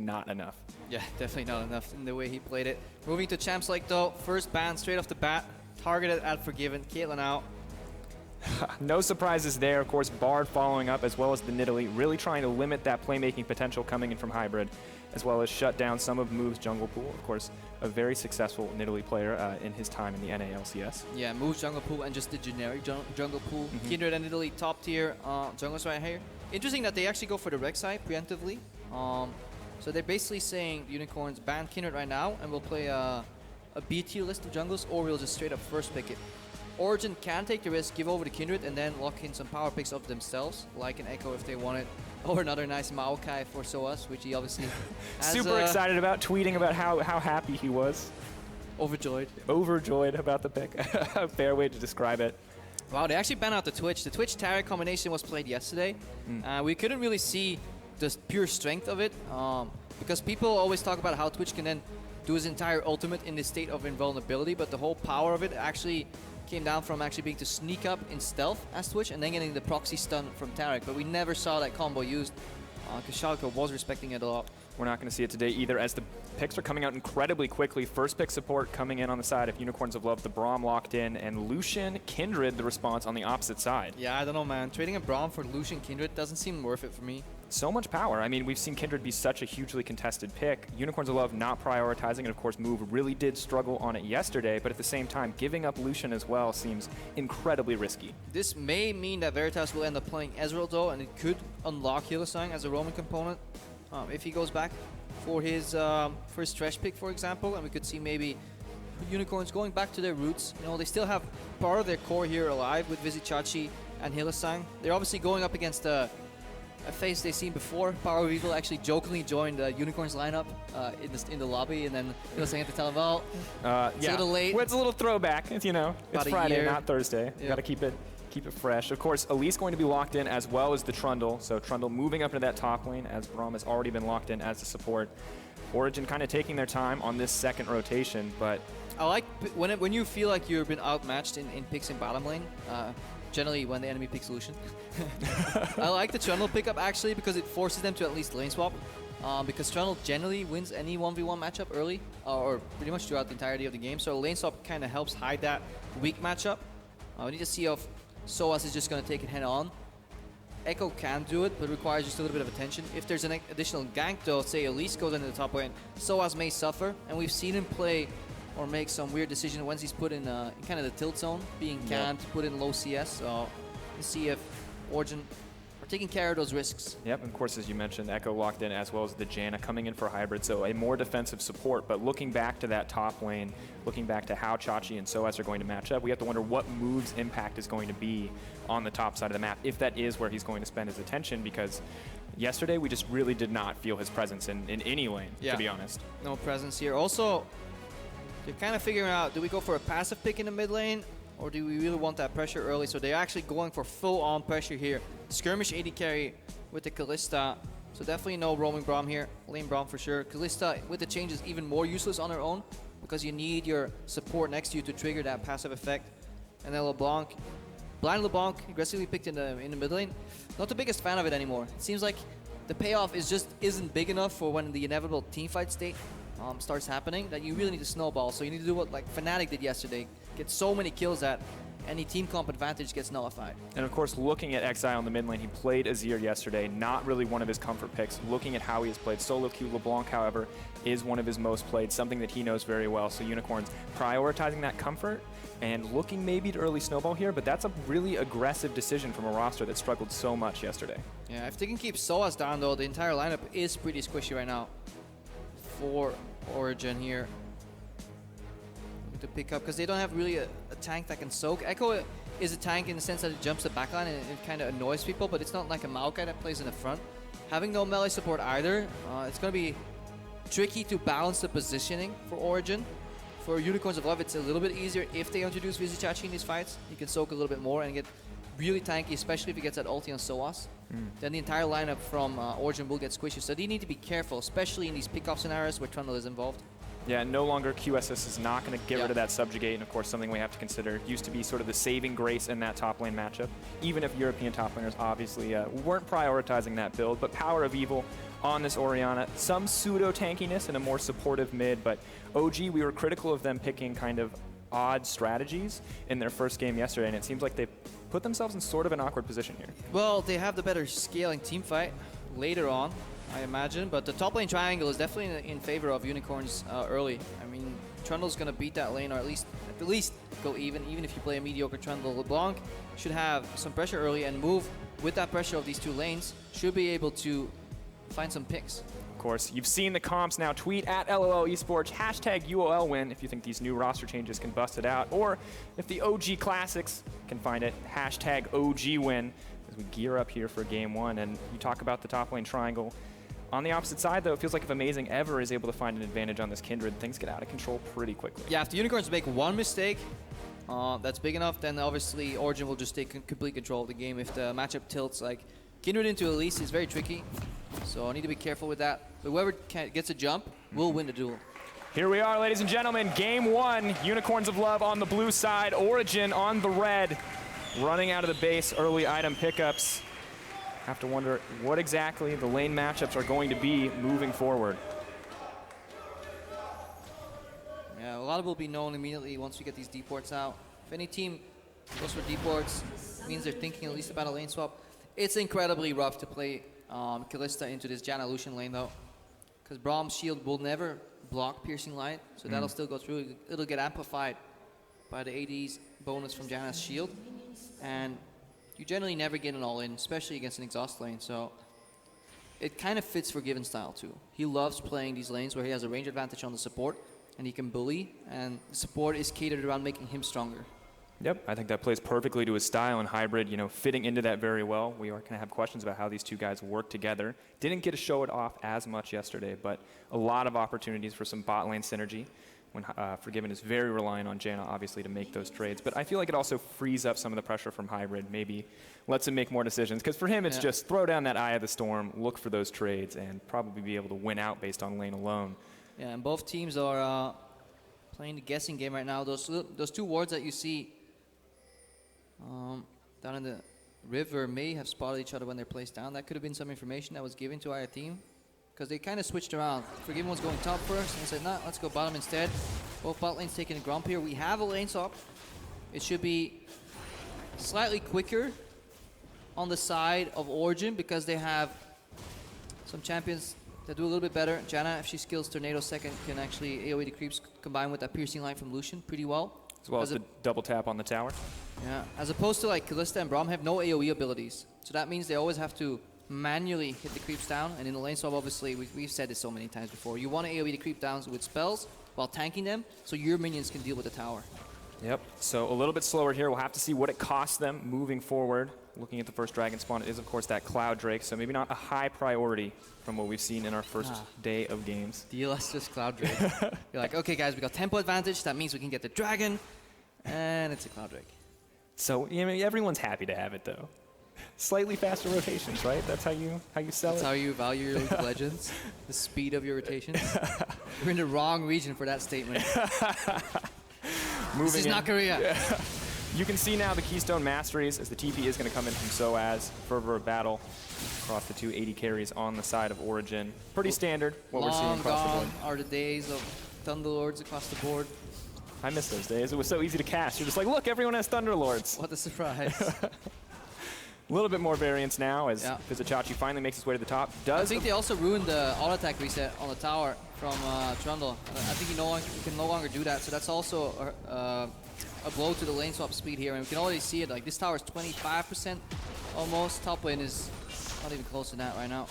not enough. Yeah, definitely not enough in the way he played it. Moving to Champs League though, first ban straight off the bat, targeted at Forgiven, Caitlyn out. No surprises there. Of course, Bard following up, as well as the Nidalee, really trying to limit that playmaking potential coming in from Hybrid, as well as shut down some of Move's jungle pool. Of course, a very successful Nidalee player in his time in the NA LCS. Yeah, Move's jungle pool and just the generic jungle pool. Kindred and Nidalee top tier junglers right here. Interesting that they actually go for the Rek'Sai preemptively. So they're basically saying the Unicorns ban Kindred right now, and we'll play a B tier list of jungles, or we'll just straight up first pick it. Origen can take the risk, give over to Kindred, and then lock in some power picks of themselves, like an Echo if they want it, or another nice Maokai for Soaz, which he obviously has, super excited about, tweeting about how happy he was. Overjoyed. Overjoyed about the pick. A fair way to describe it. Wow, they actually banned out the Twitch. The Twitch Taric combination was played yesterday. We couldn't really see the pure strength of it, because people always talk about how Twitch can then do his entire ultimate in this state of invulnerability, but the whole power of it actually came down from actually being to sneak up in stealth as Twitch and then getting the proxy stun from Taric, but we never saw that combo used because Schalke was respecting it a lot. We're not going to see it today either, as the picks are coming out incredibly quickly. First pick support coming in on the side of Unicorns of Love, the Braum locked in, and Lucian, Kindred the response on the opposite side. Yeah, I don't know, man. Trading a Braum for Lucian Kindred doesn't seem worth it for me. So much power. I mean, we've seen Kindred be such a hugely contested pick. Unicorns of Love not prioritizing, and of course Move really did struggle on it yesterday, but at the same time, giving up Lucian as well seems incredibly risky. This may mean that Veritas will end up playing Ezreal though, and it could unlock Hylissang as a roaming component if he goes back for his trash pick, for example, and we could see maybe Unicorns going back to their roots. You know, they still have part of their core here alive with Vizicsacsi and Hylissang. They're obviously going up against a face they've seen before. Power of Evil actually jokingly joined the Unicorns lineup in the lobby, and then Hylissang had to tell him, well, it's a little late. Well, it's a little throwback. It's, you know, it's Friday, not Thursday. Yep. Got to keep it fresh. Of course, Elise going to be locked in, as well as the Trundle. So Trundle moving up into that top lane, as Braum has already been locked in as a support. Origen kind of taking their time on this second rotation, but I like when you feel like you've been outmatched in picks in bottom lane. Generally, when the enemy picks Lucian. I like the Trundle pickup actually because it forces them to at least lane swap. Because Trundle generally wins any 1v1 matchup early, or pretty much throughout the entirety of the game. So lane swap kind of helps hide that weak matchup. We need to see if Soaz is just going to take it head on. Echo can do it, but requires just a little bit of attention. If there's an additional gank though, say Elise goes into the top lane, Soaz may suffer, and we've seen him play or make some weird decision once he's put in kind of the tilt zone, being camped, put in low CS. So let's see if Origen are taking care of those risks. Yep, and of course, as you mentioned, Echo locked in, as well as the Janna coming in for Hybrid, so a more defensive support. But looking back to that top lane, looking back to how Chachi and Soaz are going to match up, we have to wonder what Move's impact is going to be on the top side of the map, if that is where he's going to spend his attention, because yesterday we just really did not feel his presence in any lane, to be honest. No presence here. Also, they're kind of figuring out, do we go for a passive pick in the mid lane, or do we really want that pressure early? So they're actually going for full-on pressure here. Skirmish AD carry with the Kalista. So definitely no roaming Braum here. Lane Braum for sure. Kalista with the changes even more useless on her own because you need your support next to you to trigger that passive effect. And then LeBlanc, blind LeBlanc, aggressively picked in the mid lane. Not the biggest fan of it anymore. It seems like the payoff isn't big enough for when the inevitable teamfight state starts happening, that you really need to snowball. So you need to do what like Fnatic did yesterday. Get so many kills that any team comp advantage gets nullified. And of course, looking at Xi on the mid lane, he played Azir yesterday, not really one of his comfort picks. Looking at how he has played solo queue, LeBlanc, however, is one of his most played, something that he knows very well. So Unicorns prioritizing that comfort and looking maybe to early snowball here, but that's a really aggressive decision from a roster that struggled so much yesterday. Yeah, if they can keep Soaz down though, the entire lineup is pretty squishy right now for Origen here to pick up, because they don't have really a tank that can soak. Echo is a tank in the sense that it jumps the backline and it kind of annoys people, but it's not like a Maokai that plays in the front. Having no melee support either, it's going to be tricky to balance the positioning for Origen. For Unicorns of Love, it's a little bit easier if they introduce Vizicsacsi in these fights. He can soak a little bit more and get really tanky, especially if he gets that ulti on Soaz. Then the entire lineup from Origen will get squishy. So they need to be careful, especially in these pick-off scenarios where Trundle is involved. Yeah, no longer QSS is not going to get rid of that subjugate, and of course something we have to consider. It used to be sort of the saving grace in that top lane matchup, even if European top laners obviously weren't prioritizing that build, but Power of Evil on this Orianna. Some pseudo tankiness and a more supportive mid, but OG, we were critical of them picking kind of odd strategies in their first game yesterday, and it seems like they put themselves in sort of an awkward position here. Well, they have the better scaling team fight later on, I imagine, but the top lane triangle is definitely in favor of Unicorns early. I mean, Trundle's going to beat that lane, or at least go even if you play a mediocre Trundle. LeBlanc should have some pressure early and move with that pressure of these two lanes, should be able to find some picks. Of course, you've seen the comps now. Tweet at LoL eSports, hashtag UOL win if you think these new roster changes can bust it out, or if the OG Classics can find it, hashtag OG win as we gear up here for game one. And you talk about the top lane triangle. On the opposite side, though, it feels like if Amazing ever is able to find an advantage on this Kindred, things get out of control pretty quickly. Yeah, if the Unicorns make one mistake that's big enough, then obviously Origen will just take complete control of the game. If the matchup tilts, like Kindred into Elise is very tricky, so I need to be careful with that. But whoever gets a jump will win the duel. Here we are, ladies and gentlemen, game one. Unicorns of Love on the blue side, Origen on the red. Running out of the base, early item pickups. Have to wonder what exactly the lane matchups are going to be moving forward. Yeah, a lot will be known immediately once we get these deports out. If any team goes for deports, it means they're thinking at least about a lane swap. It's incredibly rough to play Kalista into this Janna Lucian lane though, because Brahm's shield will never block Piercing Light, so that'll still go through. It'll get amplified by the AD's bonus from Janna's shield, and you generally never get an all-in, especially against an exhaust lane, so it kind of fits for Given style too. He loves playing these lanes where he has a range advantage on the support, and he can bully, and the support is catered around making him stronger. Yep, I think that plays perfectly to his style, and Hybrid, you know, fitting into that very well. We are going to have questions about how these two guys work together. Didn't get to show it off as much yesterday, but a lot of opportunities for some bot lane synergy when Forgiven is very reliant on Janna, obviously, to make those trades. But I feel like it also frees up some of the pressure from Hybrid, maybe lets him make more decisions. Because for him, it's just throw down that Eye of the Storm, look for those trades, and probably be able to win out based on lane alone. Yeah, and both teams are playing the guessing game right now. Those two wards that you see down in the river may have spotted each other when they're placed down. That could have been some information that was given to our team, because they kind of switched around. Forgiven was going top first, and said, nah, let's go bottom instead. Both bot lanes taking a grump here. We have a lane swap. It should be slightly quicker on the side of Origen, because they have some champions that do a little bit better. Janna, if she skills Tornado second, can actually AoE the creeps combined with that piercing line from Lucian pretty well. As well as the double tap on the tower. Yeah, as opposed to like Kalista and Braum have no AoE abilities. So that means they always have to manually hit the creeps down. And in the lane swap, obviously, we've said this so many times before, you want to AoE the creep downs with spells while tanking them, so your minions can deal with the tower. Yep, so a little bit slower here. We'll have to see what it costs them moving forward. Looking at the first dragon spawn, it is, of course, that Cloud Drake, so maybe not a high priority from what we've seen in our first day of games. DLS just Cloud Drake. You're like, okay, guys, we got tempo advantage. That means we can get the dragon, and it's a Cloud Drake. So, you know, everyone's happy to have it, though. Slightly faster rotations, right? That's how you sell it? That's how you value your League of Legends, the speed of your rotations. We're in the wrong region for that statement. This is not Korea. Yeah. You can see now the Keystone Masteries as the TP is going to come in from Soaz. Fervor of battle across the two 80 carries on the side of Origen. Pretty standard what we're seeing across the board. Are the days of Thunderlords across the board. I miss those days. It was so easy to cast. You're just like, look, everyone has Thunderlords. What a surprise. A little bit more variance now as Vizichachi finally makes his way to the top. I think they also ruined the auto attack reset on the tower from Trundle. I think he can no longer do that. So that's also a blow to the lane swap speed here. And we can already see it. Like, this tower is 25% almost. Top lane is not even close to that right now.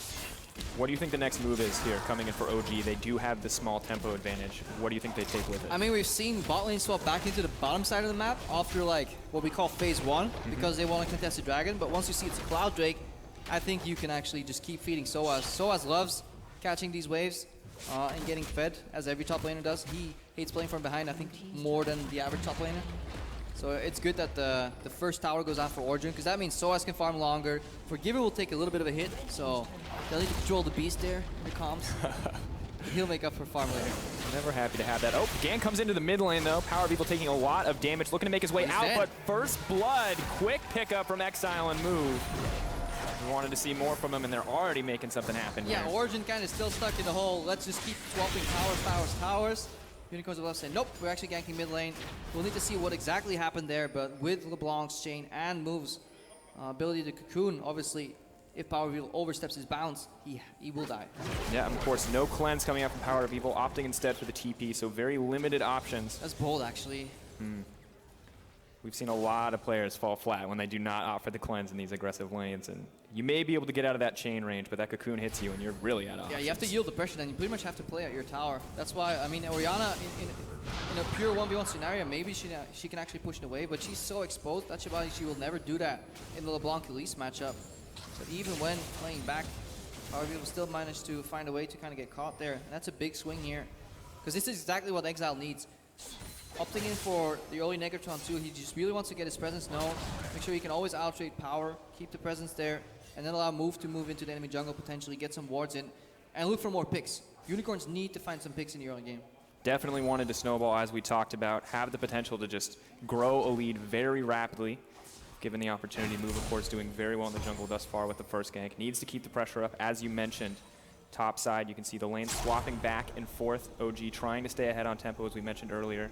What do you think the next move is here coming in for OG? They do have the small tempo advantage. What do you think they take with it? I mean, we've seen bot lane swap back into the bottom side of the map after like what we call phase one, because they want to contest the dragon. But once you see it's a Cloud Drake, I think you can actually just keep feeding Soaz. Soaz loves catching these waves and getting fed, as every top laner does. He hates playing from behind, I think, more than the average top laner. So it's good that the first tower goes out for Origen, because that means Soaz can farm longer. Forgiver will take a little bit of a hit, so they'll need to control the beast there. Here comes. He'll make up for farm later. Never happy to have that. Oh, Gan comes into the mid lane, though. Power Beetle taking a lot of damage, looking to make his way out, but first blood. Quick pickup from Exile and move. We wanted to see more from him, and they're already making something happen Yeah, here. Origen kind of still stuck in the hole. Let's just keep swapping towers. Unicorns of Love say, nope, we're actually ganking mid lane. We'll need to see what exactly happened there, but with LeBlanc's chain and moves, ability to cocoon, obviously, if Power of Evil oversteps his bounds, he will die. Yeah, and of course, no cleanse coming out from Power of Evil, opting instead for the TP, so very limited options. That's bold, actually. We've seen a lot of players fall flat when they do not opt for the cleanse in these aggressive lanes, and you may be able to get out of that chain range, but that cocoon hits you and you're really out of options. Yeah, you have to yield the pressure, then you pretty much have to play at your tower. That's why, I mean, Oriana, in a pure 1v1 scenario, maybe she can actually push it away, but she's so exposed that she will never do that in the LeBlanc Elise matchup. But even when playing back, Power will still manage to find a way to kind of get caught there. And that's a big swing here, because this is exactly what Exile needs. Opting in for the early Negatron 2, he just really wants to get his presence known, make sure he can always out-trade Power, keep the presence there, and then allow Move to move into the enemy jungle, potentially get some wards in, and look for more picks. Unicorns need to find some picks in the early game. Definitely wanted to snowball, as we talked about, have the potential to just grow a lead very rapidly, given the opportunity. Move, of course, doing very well in the jungle thus far with the first gank. Needs to keep the pressure up, as you mentioned. Top side, you can see the lane swapping back and forth. OG trying to stay ahead on tempo, as we mentioned earlier.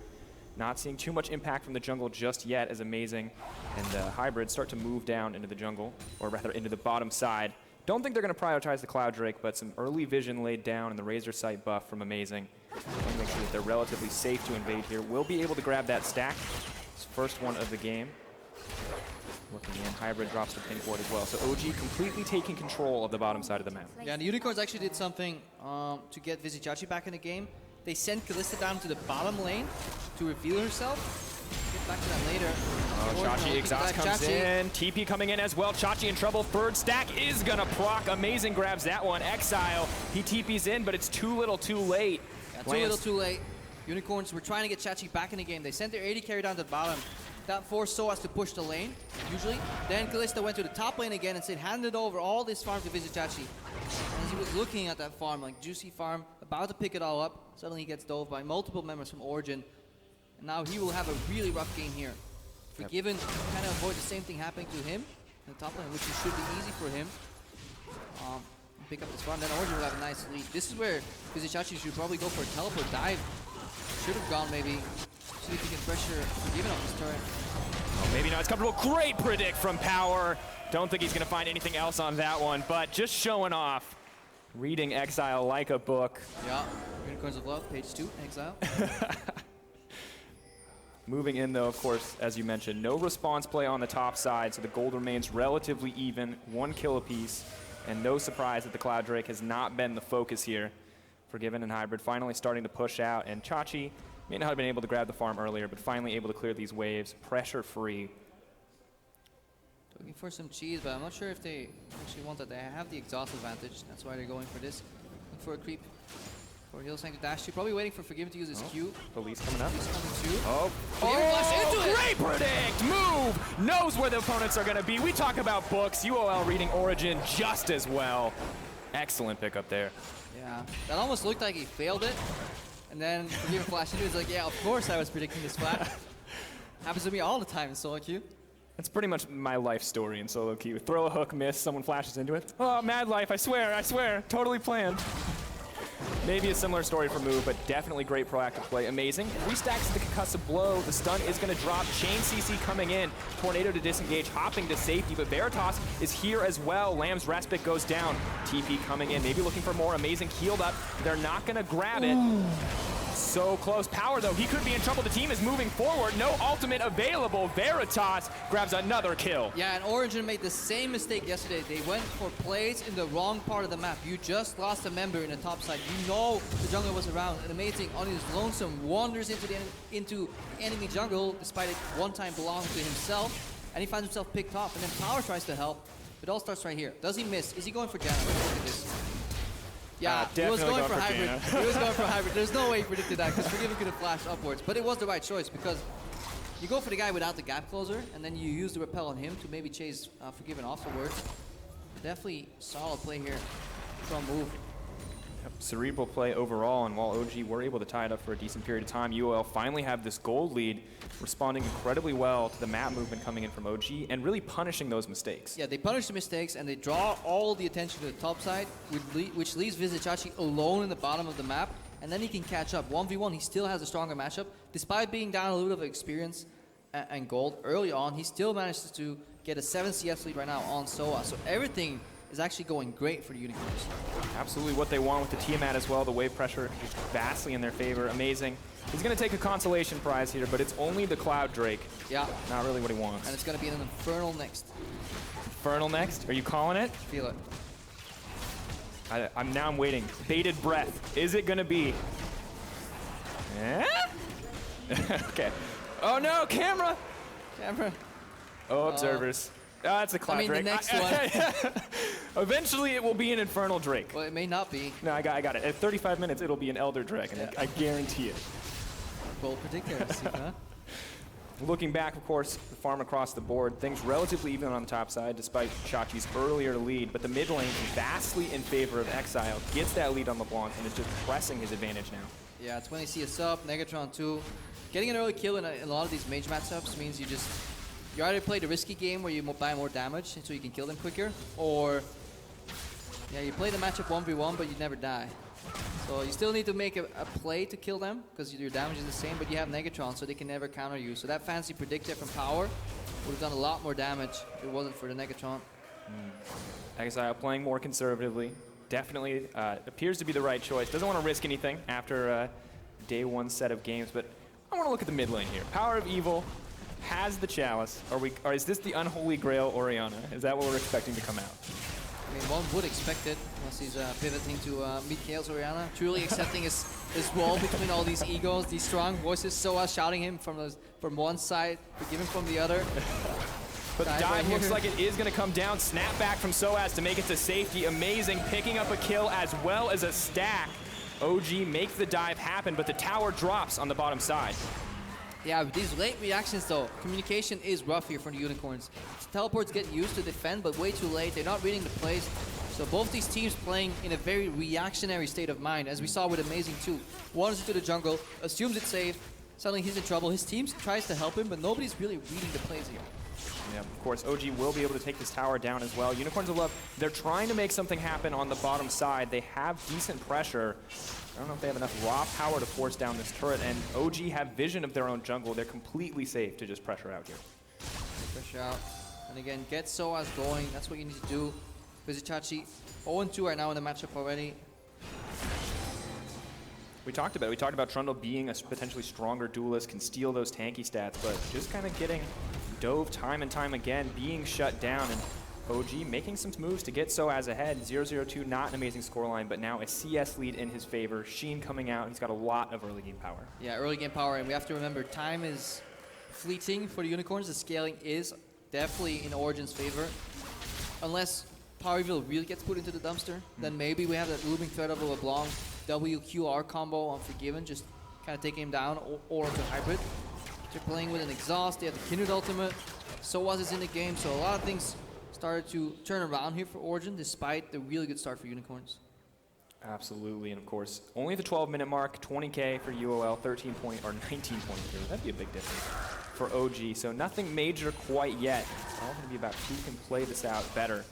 Not seeing too much impact from the jungle just yet, as Amazing and Hybrid start to move down into the jungle, or rather into the bottom side. Don't think they're going to prioritize the Cloud Drake, but some early vision laid down and the Razor Sight buff from Amazing. Want to make sure that they're relatively safe to invade here. Will be able to grab that stack. It's first one of the game. Looking in, Hybrid drops the pink ward as well. So OG completely taking control of the bottom side of the map. Yeah, and the Unicorns actually did something to get Vizicachi back in the game. They sent Kalista down to the bottom lane to reveal herself. Get back to that later. Oh, Chachi exhaust comes in. TP coming in as well. Chachi in trouble. Third stack is gonna proc. Amazing grabs that one. Exile. He TP's in, but it's too little too late. Yeah, too little too late. Unicorns were trying to get Chachi back in the game. They sent their AD carry down to the bottom. That forced Soaz to push the lane, usually. Then Kalista went to the top lane again and said, handed over all this farm to Vizicachi. And as he was looking at that farm, like juicy farm, about to pick it all up, suddenly he gets dove by multiple members from Origen. And now he will have a really rough game here. Forgiven, kind of avoid the same thing happening to him in the top lane, which should be easy for him. Pick up this farm, then Origen will have a nice lead. This is where Vizicachi should probably go for a teleport dive. Should have gone maybe. See if he can pressure Forgiven off this turret. Oh, maybe not. It's comfortable. Great predict from Power. Don't think he's going to find anything else on that one, but just showing off. Reading Exile like a book. Yeah, Unicorns of Love, page 2, Exile. Moving in, though, of course, as you mentioned, no response play on the top side, so the gold remains relatively even, 1 kill apiece, and no surprise that the Cloud Drake has not been the focus here. Forgiven and Hybrid finally starting to push out, and Chachi may not have been able to grab the farm earlier, but finally able to clear these waves, pressure-free. Looking for some cheese, but I'm not sure if they actually want that. They have the exhaust advantage, that's why they're going for this. Looking for a creep. For Hillsang to dash to. Probably waiting for Forgiven to use his Q. Police coming up. He's coming too. Oh, Into it. Great predict! Move! Knows where the opponents are going to be. We talk about books. UOL reading Origen just as well. Excellent pickup there. Yeah, that almost looked like he failed it. And then Forgiven flashed into it. He's like, yeah, of course I was predicting this flat. Happens to me all the time in solo queue. That's pretty much my life story in solo queue. Throw a hook, miss, someone flashes into it. Oh, mad life, I swear, totally planned. Maybe a similar story for Move, but definitely great proactive play. Amazing. 3 stacks to the concussive blow. The stun is going to drop. Chain CC coming in. Tornado to disengage, hopping to safety, but Veritas is here as well. Lamb's respite goes down. TP coming in. Maybe looking for more. Amazing healed up. They're not going to grab it. So close. Power, though, he could be in trouble. The team is moving forward. No ultimate available. Veritas grabs another kill. Yeah, and Origen made the same mistake yesterday. They went for plays in the wrong part of the map. You just lost a member in the top side. You know the jungle was around. And Amazing on his lonesome wanders into enemy jungle, despite it one time belonging to himself. And he finds himself picked off. And then Power tries to help. It all starts right here. Does he miss? Is he going for Janna? Let's look at this. Yeah, he was going for Hybrid. He was going for Hybrid. There's no way he predicted that, because Forgiven could have flashed upwards. But it was the right choice, because you go for the guy without the gap closer, and then you use the repel on him to maybe chase Forgiven afterwards. Definitely solid play here from Move. cerebral play overall, and while OG were able to tie it up for a decent period of time, UOL finally have this gold lead, responding incredibly well to the map movement coming in from OG and really punishing those mistakes. Yeah, they punish the mistakes and they draw all the attention to the top side, which leaves Vizichachi alone in the bottom of the map, and then he can catch up. 1v1, he still has a stronger matchup. Despite being down a little bit of experience and gold early on, he still manages to get a 7 CS lead right now on SOA. So everything is actually going great for the Unicorns. Absolutely what they want with the Tiamat as well. The wave pressure is vastly in their favor. Amazing. He's going to take a consolation prize here, but it's only the Cloud Drake. Yeah. Not really what he wants. And it's going to be an Infernal next. Infernal next? Are you calling it? Feel it. I'm waiting. Bated breath. Is it going to be? Eh? Okay. Oh no, camera! Camera. Oh, observers. That's a Cloud Drake. The next one. Eventually, it will be an Infernal Drake. Well, it may not be. No, I got it. At 35 minutes, it'll be an Elder Dragon. Yeah. I guarantee it. Bold predictor, huh? Looking back, of course, the farm across the board, things relatively even on the top side, despite Chachi's earlier lead. But the mid lane, vastly in favor of Exile, gets that lead on LeBlanc and is just pressing his advantage now. Yeah, it's when you see a sub, Negatron 2. Getting an early kill in a lot of these mage matchups means you either play the risky game where you buy more damage so you can kill them quicker, or yeah, you play the matchup 1v1 but you never die. So you still need to make a play to kill them because your damage is the same, but you have Negatron so they can never counter you. So that fancy predictor from Power would have done a lot more damage if it wasn't for the Negatron. Exile playing more conservatively. Definitely appears to be the right choice. Doesn't want to risk anything after day one set of games, but I want to look at the mid lane here. Power of Evil has the Chalice. Or is this the unholy grail Oriana? Is that what we're expecting to come out? I mean, one would expect it once he's pivoting to meet Chaos Oriana. Truly accepting his wall between all these egos, these strong voices, SOA shouting him from one side, forgiven from the other. But the dive looks like it is going to come down. Snap back from SOAS to make it to safety. Amazing, picking up a kill as well as a stack. OG makes the dive happen, but the tower drops on the bottom side. Yeah, with these late reactions though, communication is rough here for the Unicorns. Teleports get used to defend, but way too late. They're not reading the plays. So both these teams playing in a very reactionary state of mind, as we saw with Amazing 2. Wanders into the jungle, assumes it's safe, suddenly he's in trouble. His team tries to help him, but nobody's really reading the plays here. Yeah, of course, OG will be able to take this tower down as well. Unicorns of Love, they're trying to make something happen on the bottom side. They have decent pressure. I don't know if they have enough raw power to force down this turret, and OG have vision of their own jungle. They're completely safe to just pressure out here. Pressure out. And again, get SOAS going. That's what you need to do. Vizichachi 0-2 right now in the matchup already. We talked about it. We talked about Trundle being a potentially stronger duelist, can steal those tanky stats, but just kind of getting dove time and time again, being shut down, and OG making some moves to get SOAS ahead. 0-0-2, not an amazing scoreline, but now a CS lead in his favor. Sheen coming out, he's got a lot of early game power. Yeah, early game power, and we have to remember time is fleeting for the Unicorns. The scaling is definitely in Origen's favor. Unless Power Evil really gets put into the dumpster, then maybe we have that looming threat of a LeBlanc WQR combo on Forgiven, just kind of taking him down, or into Hybrid. They're playing with an exhaust, they have the Kindred ultimate, SOAS is in the game, so a lot of things started to turn around here for Origin, despite the really good start for Unicorns. Absolutely, and of course, only the 12-minute mark, 20K for UOL, 19 point here. That'd be a big difference for OG, so nothing major quite yet. It's all gonna be about who can play this out better,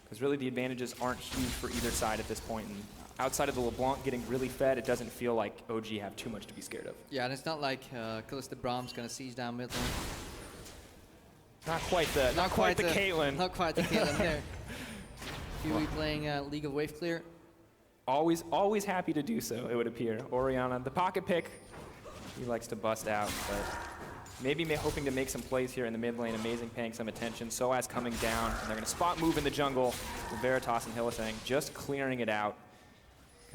because really the advantages aren't huge for either side at this point, and outside of the LeBlanc getting really fed, it doesn't feel like OG have too much to be scared of. Yeah, and it's not like Callista Brahm's gonna siege down mid lane. Not quite the Caitlyn. Not quite the Caitlyn there. Huey playing League of Wave Clear. Always happy to do so, it would appear. Oriana, the pocket pick, he likes to bust out, but maybe hoping to make some plays here in the mid lane. Amazing, paying some attention. SOAS coming down, and they're going to spot move in the jungle with Veritas and Hylissang just clearing it out.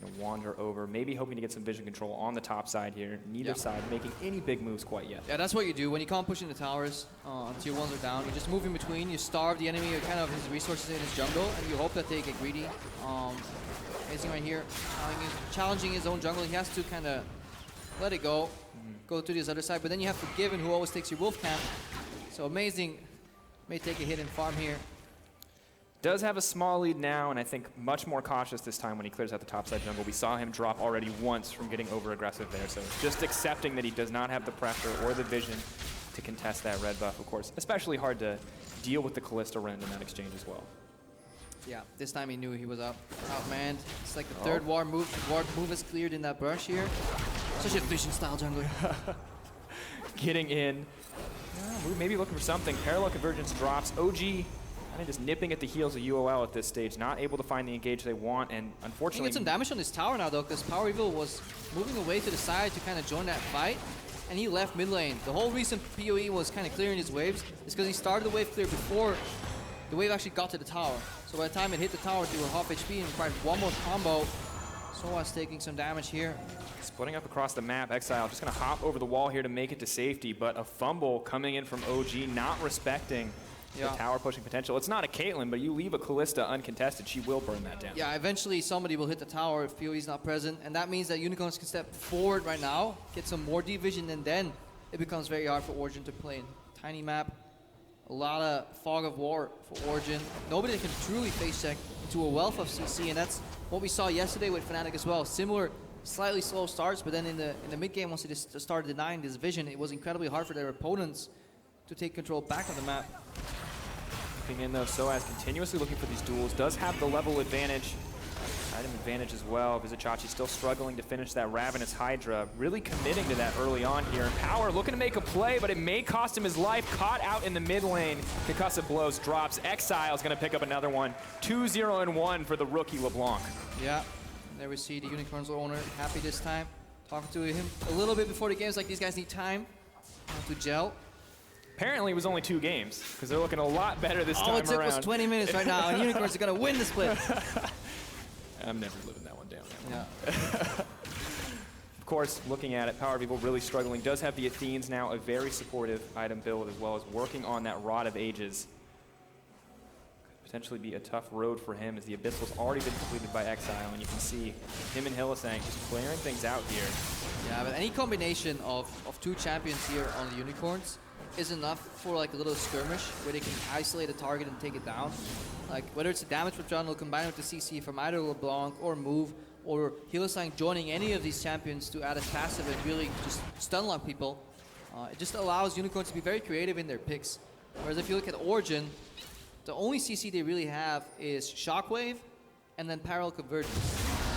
Going to wander over, maybe hoping to get some vision control on the top side here. Neither side making any big moves quite yet. Yeah, that's what you do when you can't push in the towers until your ones are down. You just move in between, you starve the enemy, kind of his resources in his jungle, and you hope that they get greedy. Amazing right here, challenging his own jungle. He has to kind of let it go, go to this other side, but then you have Forgiven, who always takes your wolf camp. So Amazing may take a hit in farm here. Does have a small lead now, and I think much more cautious this time when he clears out the topside jungle. We saw him drop already once from getting over-aggressive there, so just accepting that he does not have the pressure or the vision to contest that red buff, of course. Especially hard to deal with the Kalista rend in that exchange as well. Yeah, this time he knew he was outmanned. It's like the third ward move is cleared in that brush here. Such a vision style jungler. Getting in. Maybe looking for something. Parallel Convergence drops. OG kind of just nipping at the heels of UOL at this stage. Not able to find the engage they want, and unfortunately... He get some damage on this tower now, though, because Power Evil was moving away to the side to kind of join that fight, and he left mid lane. The whole reason PoE was kind of clearing his waves is because he started the wave clear before the wave actually got to the tower. So by the time it hit the tower, they were half HP and required one more combo. Soaz taking some damage here. Splitting up across the map, Exile just going to hop over the wall here to make it to safety, but a fumble coming in from OG, not respecting the tower pushing potential. It's not a Caitlyn, but you leave a Kalista uncontested, she will burn that down. Yeah, eventually somebody will hit the tower if PoE is not present, and that means that Unicorns can step forward right now, get some more division, and then it becomes very hard for Origen to play in. Tiny map, a lot of fog of war for Origen. Nobody can truly face check into a wealth of CC, and that's what we saw yesterday with Fnatic as well. Similar, slightly slow starts, but then in the mid game, once they just started denying this vision, it was incredibly hard for their opponents to take control back of the map. Looking in though, Soaz continuously looking for these duels, does have the level advantage, item advantage as well. Vizichachi still struggling to finish that Ravenous Hydra, really committing to that early on here. And Power looking to make a play, but it may cost him his life. Caught out in the mid lane, concussive blows, drops. Exile's gonna pick up another one. 2-0-1 for the rookie LeBlanc. Yeah, there we see the Unicorns owner happy this time. Talking to him a little bit before the games, like these guys need time to gel. Apparently it was only 2 games, because they're looking a lot better this time around. All it took was 20 minutes right now, and Unicorns are gonna win the split. I'm never living that one down. Yeah. Of course, looking at it, Power of Evil really struggling. Does have the Athenes now, a very supportive item build, as well as working on that Rod of Ages. Could potentially be a tough road for him, as the Abyssal's already been completed by Exile, and you can see him and Hylissang just clearing things out here. Yeah, but any combination of 2 champions here on the Unicorns is enough for like a little skirmish where they can isolate a target and take it down. Like whether it's a damage from Jungle combined with the CC from either LeBlanc or Move, or Hylissang joining any of these champions to add a passive and really just stun lock people. It just allows Unicorns to be very creative in their picks. Whereas if you look at Origen, the only CC they really have is Shockwave and then Parallel Convergence.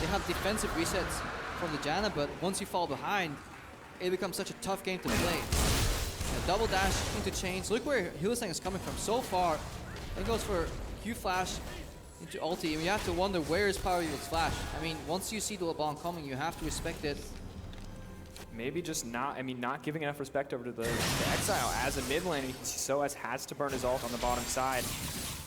They have defensive resets from the Janna, but once you fall behind, it becomes such a tough game to play. A double dash into chains. Look where Hylissang is coming from so far. Then goes for Q flash into ulti, and you have to wonder where is Power Evil's flash. I mean, once you see the LeBlanc coming, you have to respect it. Maybe just not giving enough respect over to the Exile as a mid lane. You can see Soaz has to burn his ult on the bottom side.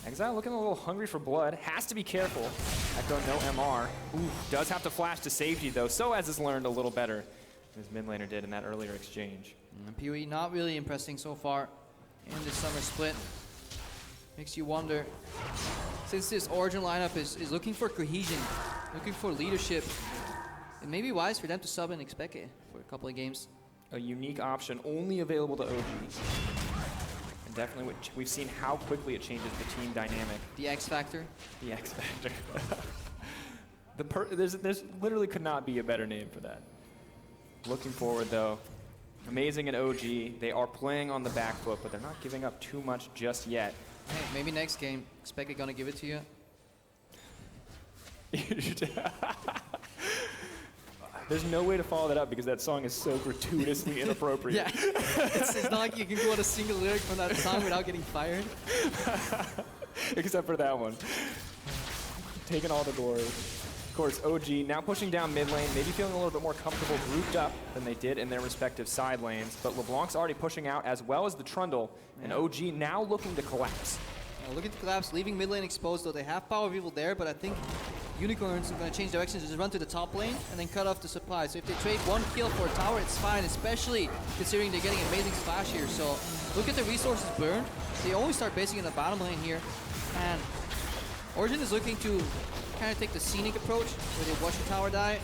Exile looking a little hungry for blood. Has to be careful. Echo no MR. Ooh, does have to flash to safety though. Soaz has learned a little better than his mid laner did in that earlier exchange. PoE not really impressing so far in this summer split. Makes you wonder, since this Origen lineup is looking for cohesion, looking for leadership, it may be wise for them to sub in Expeke for a couple of games. A unique option only available to OG. And definitely we've seen how quickly it changes the team dynamic. The X Factor. The X Factor. There's literally could not be a better name for that. Looking forward though. Amazing at OG. They are playing on the back foot, but they're not giving up too much just yet. Hey, maybe next game, Expeke gonna give it to you. There's no way to follow that up because that song is so gratuitously inappropriate. Yeah, it's not like you can go on a single lyric from that song without getting fired. Except for that one. Taking all the glory. Of course, OG now pushing down mid lane, maybe feeling a little bit more comfortable grouped up than they did in their respective side lanes. But LeBlanc's already pushing out as well as the Trundle, and OG now looking to collapse. Looking to collapse, leaving mid lane exposed though. They have Power of Evil there, but I think Unicorns are going to change directions, just run to the top lane and then cut off the supply. So if they trade 1 kill for a tower, it's fine, especially considering they're getting amazing splash here. So look at the resources burned. They only start basing in the bottom lane here. And Origen is looking to kind of take the scenic approach where they watch the tower die,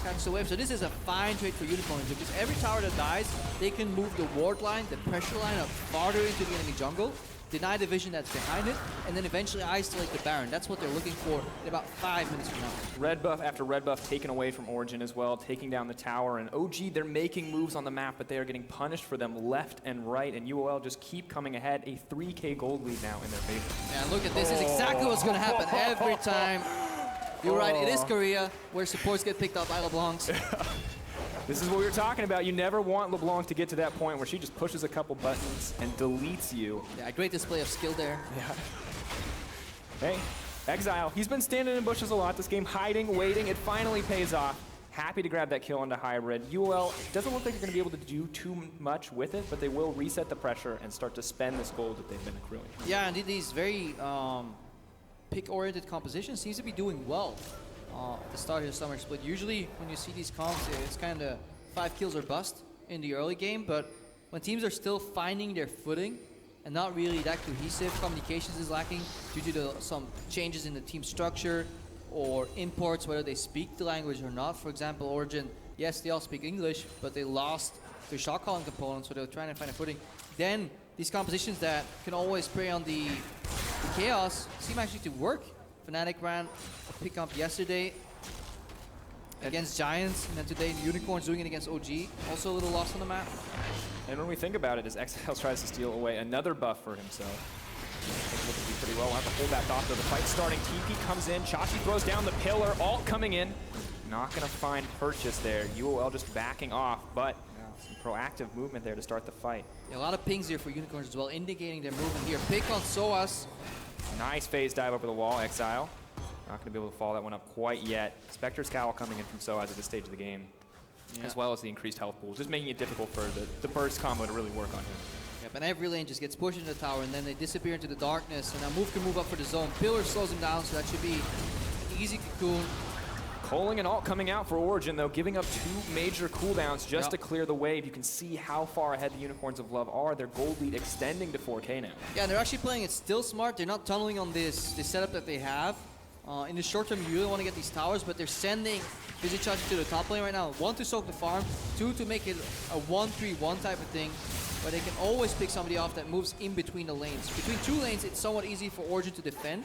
catch the wave. So this is a fine trade for Unicorns because every tower that dies, they can move the ward line, the pressure line up farther into the enemy jungle. deny the vision that's behind it, and then eventually isolate the Baron. That's what they're looking for in about 5 minutes from now. Red buff after red buff taken away from Origen as well, taking down the tower. And OG, they're making moves on the map, but they are getting punished for them left and right. And UOL just keep coming ahead. A 3K gold lead now in their favor. Yeah, look at this. This is exactly what's going to happen every time. You're right, it is Korea, where supports get picked up by LeBlancs. This is what we were talking about. You never want LeBlanc to get to that point where she just pushes a couple buttons and deletes you. Yeah, great display of skill there. Yeah. Hey, Exile, he's been standing in bushes a lot this game, hiding, waiting. It finally pays off. Happy to grab that kill onto Hybrid. UOL doesn't look like they're going to be able to do too much with it, but they will reset the pressure and start to spend this gold that they've been accruing. Yeah, and these very pick-oriented compositions seems to be doing well at the start of the summer split. Usually when you see these comps, it's kind of 5 kills or bust in the early game, but when teams are still finding their footing and not really that cohesive, communications is lacking due to some changes in the team structure or imports, whether they speak the language or not. For example, Origen, yes, they all speak English, but they lost their shot calling component, so they're trying to find a footing. Then these compositions that can always prey on the chaos seem actually to work. Fnatic ran a pick up yesterday against Giants, and then today Unicorns doing it against OG. Also a little lost on the map. And when we think about it, as Exile tries to steal away another buff for himself, it's looking to be pretty well. We'll have to hold back off though. The fight starting. TP comes in. Chachi throws down the pillar. Ult coming in. Not going to find purchase there. UOL just backing off, but some proactive movement there to start the fight. Yeah, a lot of pings here for Unicorns as well, indicating their movement here. Pick on Soas. Nice phase dive over the wall, Exile. Not going to be able to follow that one up quite yet. Spectre's Cowl coming in from Soaz at this stage of the game, as well as the increased health pools, just making it difficult for the burst combo to really work on him. Yep, and every lane just gets pushed into the tower, and then they disappear into the darkness, and now Move can move up for the zone. Pillar slows him down, so that should be an easy cocoon. Culling and ult coming out for Origen, though, giving up 2 major cooldowns just to clear the wave. You can see how far ahead the Unicorns of Love are. Their gold lead extending to 4K now. Yeah, and they're actually playing it still smart. They're not tunneling on this setup that they have. In the short term, you really want to get these towers, but they're sending Vizichach to the top lane right now. 1, to soak the farm, 2, to make it a 1-3-1 type of thing, where they can always pick somebody off that moves in between the lanes. Between 2 lanes, it's somewhat easy for Origen to defend,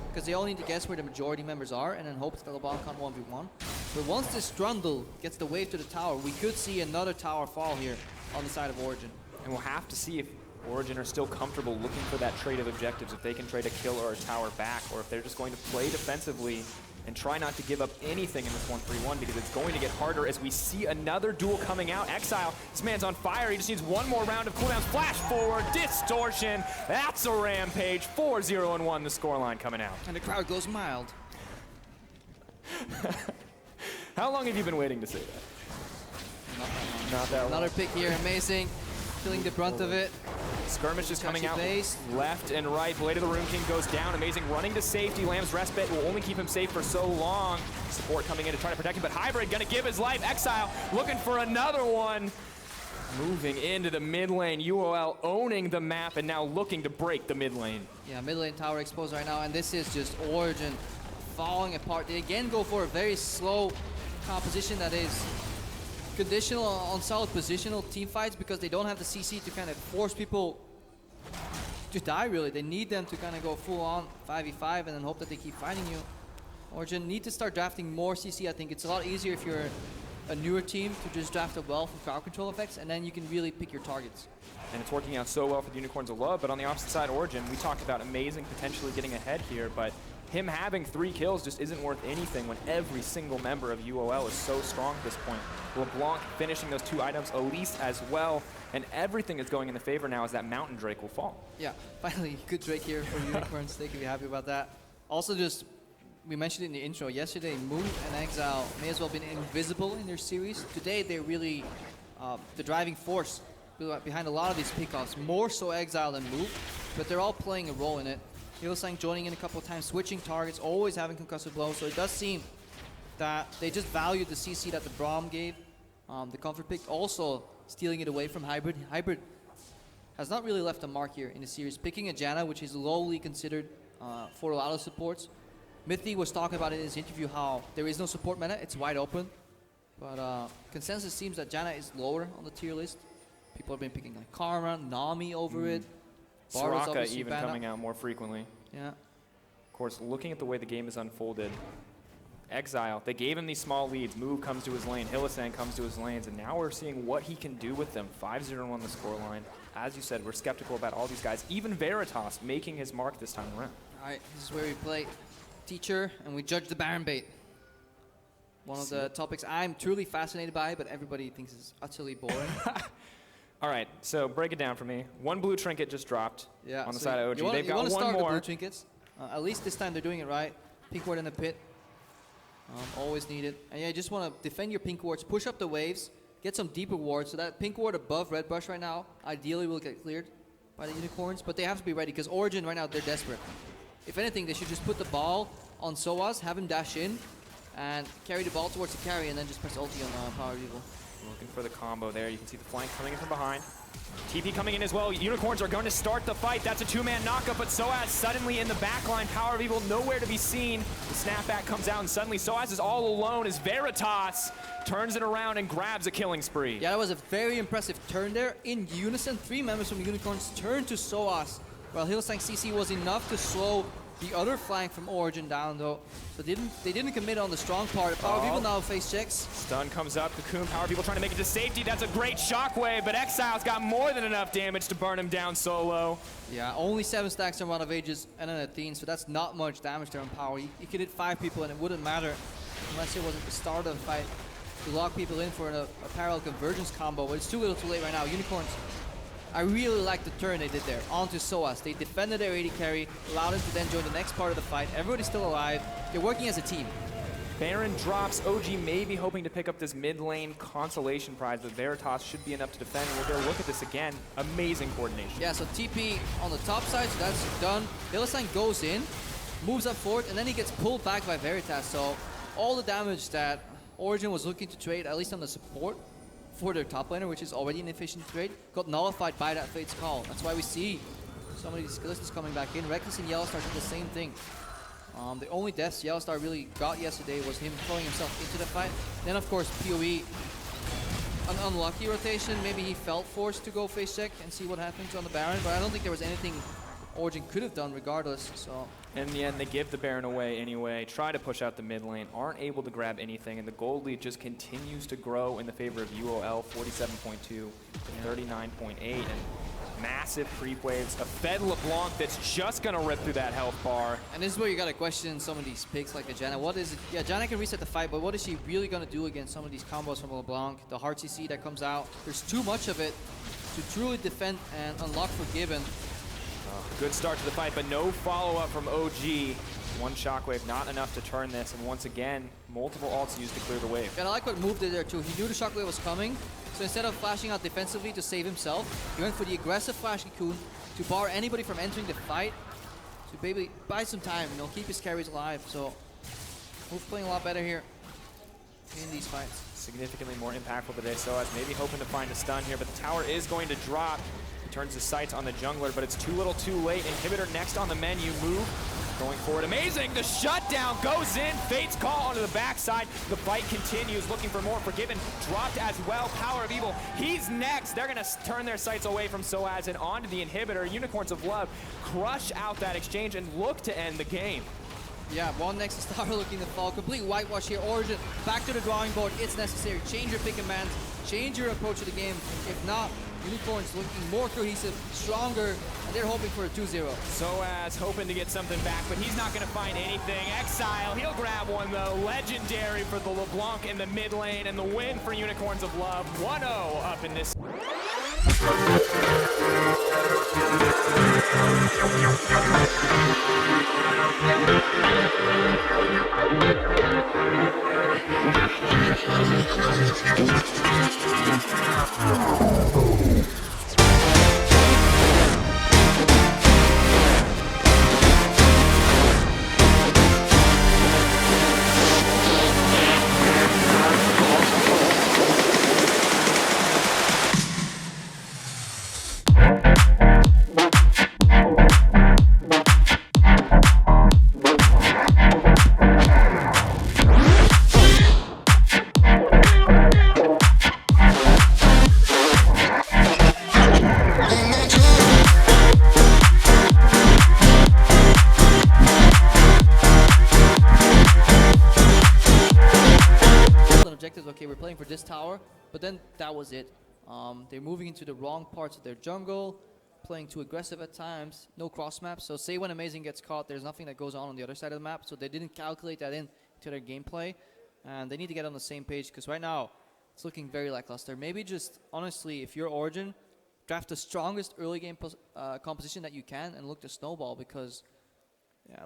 because they all need to guess where the majority members are and then hope that LeBlanc can't 1v1. But once this Strundle gets the wave to the tower, we could see another tower fall here on the side of Origen. And we'll have to see if Origen are still comfortable looking for that trade of objectives, if they can trade a kill or a tower back, or if they're just going to play defensively and try not to give up anything in this 1-3-1, because it's going to get harder as we see another duel coming out. Exile, this man's on fire. He just needs 1 more round of cooldowns. Flash forward, distortion. That's a rampage. 4-0-1, the scoreline coming out. And the crowd goes mild. How long have you been waiting to say that? Not that long. Another pick here, amazing. Feeling the brunt of it. Skirmish is coming out base. left and right. Blade of the Rune King goes down. Amazing running to safety. Lamb's Respite will only keep him safe for so long. Support coming in to try to protect him, but Hybrid gonna give his life. Exile looking for another one. Moving into the mid lane. UOL owning the map and now looking to break the mid lane. Yeah, mid lane tower exposed right now, and this is just Origen falling apart. They again go for a very slow composition that is conditional on solid positional team fights, because they don't have the CC to kind of force people to die, really. They need them to kind of go full on 5v5 and then hope that they keep fighting you. Origen need to start drafting more CC. I think it's a lot easier if you're a newer team to just draft a well for crowd control effects, and then you can really pick your targets. And it's working out so well for the Unicorns of Love, but on the opposite side, Origen, we talked about amazing potentially getting ahead here, but him having 3 kills just isn't worth anything when every single member of UOL is so strong at this point. LeBlanc finishing those 2 items, Elise as well, and everything is going in the favor now as that Mountain Drake will fall. Yeah, finally, good Drake here for Unicorns. They can be happy about that. Also, just, we mentioned it in the intro, yesterday Move and Exile may as well have been invisible in their series. Today, they're really the driving force behind a lot of these pickoffs, more so Exile than Move, but they're all playing a role in it. Hillsang joining in a couple of times, switching targets, always having concussive blows, so it does seem that they just valued the CC that the Braum gave, the comfort pick, also stealing it away from Hybrid. Hybrid has not really left a mark here in the series, picking a Janna, which is lowly considered for a lot of supports. Mithy was talking about it in his interview how there is no support meta, it's wide open, but consensus seems that Janna is lower on the tier list. People have been picking like Karma, Nami over it. Bartle's Soraka obviously even banned coming out. out more frequently. Yeah. Of course, looking at the way the game is unfolded, Exile, they gave him these small leads. Move comes to his lane, Hylissang comes to his lanes, and now we're seeing what he can do with them. 5-0 on the scoreline. As you said, we're skeptical about all these guys. Even Veritas making his mark this time around. All right, this is where we play teacher and we judge the Baron bait. One of the topics I'm truly fascinated by, but everybody thinks is utterly boring. All right, so break it down for me. One blue trinket just dropped on the side of OG. They've got one start more. The blue trinkets. At least this time they're doing it right. Pink ward in the pit. Always needed. And yeah, you just want to defend your pink wards, push up the waves, get some deeper wards. So that pink ward above red bush right now, ideally will get cleared by the unicorns. But they have to be ready because Origen right now, they're desperate. If anything, they should just put the ball on Soaz, have him dash in, and carry the ball towards the carry, and then just press ulti on Power of Evil. Looking for the combo there. You can see the flank coming in from behind. TP coming in as well. Unicorns are going to start the fight. That's a two-man knockup, but Soaz suddenly in the backline. Power of Evil nowhere to be seen. The snapback comes out, and suddenly Soaz is all alone as Veritas turns it around and grabs a killing spree. Yeah, that was a very impressive turn there. In unison, 3 members from the Unicorns turned to Soaz, while Hylissang CC was enough to slow the other flank from Origen down though. So they didn't commit on the strong part. Power of Evil now face checks. Stun comes up, Cocoon, Power of Evil trying to make it to safety. That's a great shockwave, but Exile's got more than enough damage to burn him down solo. Yeah, only 7 stacks on Run of Ages and an Athene, so that's not much damage there on Power. You could hit 5 people and it wouldn't matter unless it wasn't the start of the fight to lock people in for a parallel convergence combo, but it's too little too late right now. Unicorns, I really like the turn they did there onto Soaz. They defended their AD carry, allowed him to then join the next part of the fight. Everybody's still alive. They're working as a team. Baron drops. OG may be hoping to pick up this mid lane consolation prize, but Veritas should be enough to defend. We'll go look at this again. Amazing coordination. Yeah, so TP on the top side, so that's done. Hylissang goes in, moves up forward, and then he gets pulled back by Veritas. So all the damage that Origen was looking to trade, at least on the support, for their top laner, which is already an efficient trade, got nullified by that Fate's Call. That's why we see some of these Skillisters coming back in. Reckless and Yellowstar did the same thing. The only deaths Yellowstar really got yesterday was him throwing himself into the fight. Then of course PoE, an unlucky rotation. Maybe he felt forced to go face check and see what happens on the Baron, but I don't think there was anything Origen could have done regardless. So in the end, they give the Baron away anyway, try to push out the mid lane, aren't able to grab anything, and the gold lead just continues to grow in the favor of UOL, 47.2 to 39.8, and massive creep waves. A fed LeBlanc that's just going to rip through that health bar. And this is where you got to question some of these picks like a Janna. What is it? Yeah, Janna can reset the fight, but what is she really going to do against some of these combos from LeBlanc? The hard CC that comes out, there's too much of it to truly defend and unlock Forgiven. Good start to the fight, but no follow-up from OG. One shockwave, not enough to turn this, and once again, multiple ults used to clear the wave. And I like what Move did there too. He knew the shockwave was coming, so instead of flashing out defensively to save himself, he went for the aggressive flash cocoon to bar anybody from entering the fight, to maybe buy some time, you know, keep his carries alive. So Move playing a lot better here in these fights. Significantly more impactful today, so as maybe hoping to find a stun here, but the tower is going to drop. He turns his sights on the jungler, but it's too little too late. Inhibitor next on the menu. Move going forward. Amazing. The shutdown goes in. Fate's Call onto the backside. The fight continues. Looking for more. Forgiven dropped as well. Power of Evil. He's next. They're going to turn their sights away from Soaz and onto the Inhibitor. Unicorns of Love crush out that exchange and look to end the game. Yeah, one Nexus Tower looking to fall. Complete whitewash here. Origen, back to the drawing board. It's necessary. Change your pick and bans. Change your approach to the game. If not, Unicorns looking more cohesive, stronger, and they're hoping for a 2-0. Soaz hoping to get something back, but he's not going to find anything. Exile, he'll grab one though. Legendary for the LeBlanc in the mid lane, and the win for Unicorns of Love. 1-0 up in this. tower, but then that was it. They're moving into the wrong parts of their jungle, playing too aggressive at times, no cross maps. So say when Amazing gets caught, there's nothing that goes on the other side of the map, so they didn't calculate that into their gameplay, and they need to get on the same page, because right now, it's looking very lackluster. Maybe just, honestly, if you're Origen, draft the strongest early game composition that you can and look to snowball, because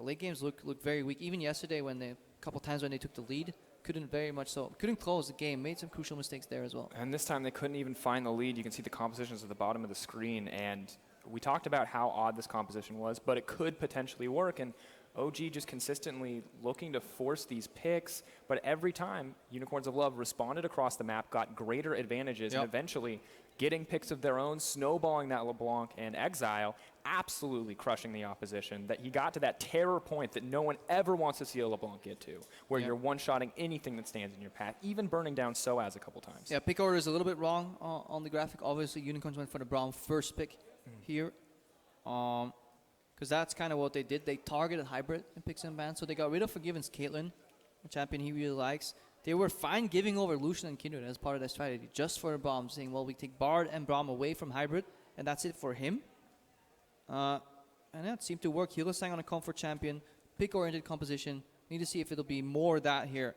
late games look very weak. Even yesterday, when a couple times when they took the lead, couldn't close the game, made some crucial mistakes there as well. And this time they couldn't even find the lead. You can see the compositions at the bottom of the screen, and we talked about how odd this composition was, but it could potentially work, and OG just consistently looking to force these picks, but every time Unicorns of Love responded across the map, got greater advantages, and eventually getting picks of their own, snowballing that LeBlanc and Exile, absolutely crushing the opposition. That he got to that terror point that no one ever wants to see a LeBlanc get to, where you're one-shotting anything that stands in your path, even burning down Soaz a couple times. Yeah, pick order is a little bit wrong on the graphic. Obviously, Unicorns went for the Braum first pick here. Because that's kind of what they did. They targeted Hybrid in picks and bans, so they got rid of Forgiven's Caitlyn, a champion he really likes. They were fine giving over Lucian and Kindred as part of their strategy, just for Braum, saying, well, we take Bard and Braum away from Hybrid, and that's it for him. And that seemed to work. Hylissang on a comfort champion, pick-oriented composition. Need to see if it'll be more that here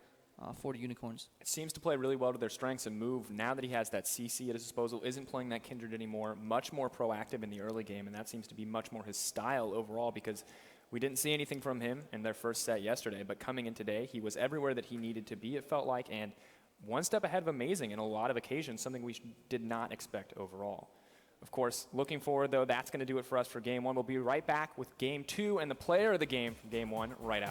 for the Unicorns. It seems to play really well to their strengths and move. Now that he has that CC at his disposal, isn't playing that Kindred anymore, much more proactive in the early game, and that seems to be much more his style overall, because we didn't see anything from him in their first set yesterday, but coming in today, he was everywhere that he needed to be, it felt like, and one step ahead of Amazing in a lot of occasions, something we did not expect overall. Of course, looking forward, though, that's going to do it for us for Game 1. We'll be right back with Game 2 and the player of the game from Game 1 right after.